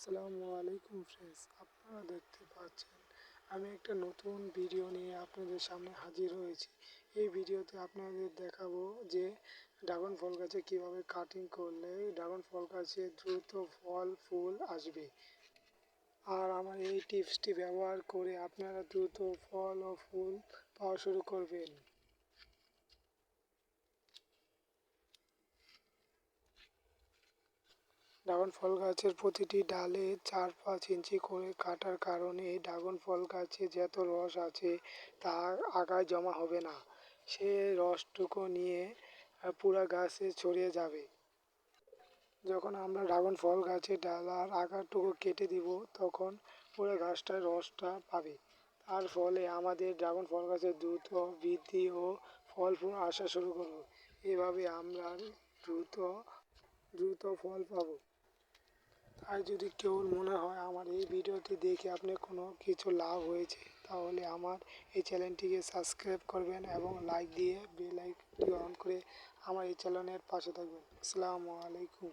আসসালামু আলাইকুম ফ্রেন্ডস, আপনারা দেখতে পাচ্ছেন আমি একটা নতুন ভিডিও নিয়ে আপনাদের সামনে হাজির হয়েছি। এই ভিডিওতে আপনাদের দেখাবো যে ড্রাগন ফল গাছে কিভাবে কাটিং করলে ড্রাগন ফল গাছে দ্রুত ফল ফুল আসবে। আর আমার এই টিপসটি ব্যবহার করে আপনারা দ্রুত ফল ও ফুল পাওয়া শুরু করবেন। ড্রাগন ফল গাছের প্রতিটি ডালে 4-5 ইঞ্চি করে কাটার কারণে ড্রাগন ফল গাছে যত রস আছে তা আগায় জমা হবে না, সে রসটুকু নিয়ে পুরা গাছে ছড়িয়ে যাবে। যখন আমরা ড্রাগন ফল গাছের ডালার আগারটুকু কেটে দিব তখন পুরো গাছটার রসটা পাবে। তার ফলে আমাদের ড্রাগন ফল গাছের দ্রুত বৃদ্ধি ও ফল ফুল আসা শুরু করবে। এভাবে আমরা দ্রুত দ্রুত ফল পাবো। আর যদি কেউ মনে হয় আমার এই ভিডিওটি দেখে আপনি কোনো কিছু লাভ হয়েছে, তাহলে আমার এই চ্যানেলটিকে সাবস্ক্রাইব করবেন এবং লাইক দিয়ে বেল আইকনটি অন করে আমার এই চ্যানেলের পাশে থাকবেন। আসসালামু আলাইকুম।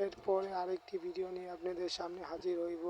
এরপরে আরেকটি ভিডিও নিয়ে আপনাদের সামনে হাজির হইব।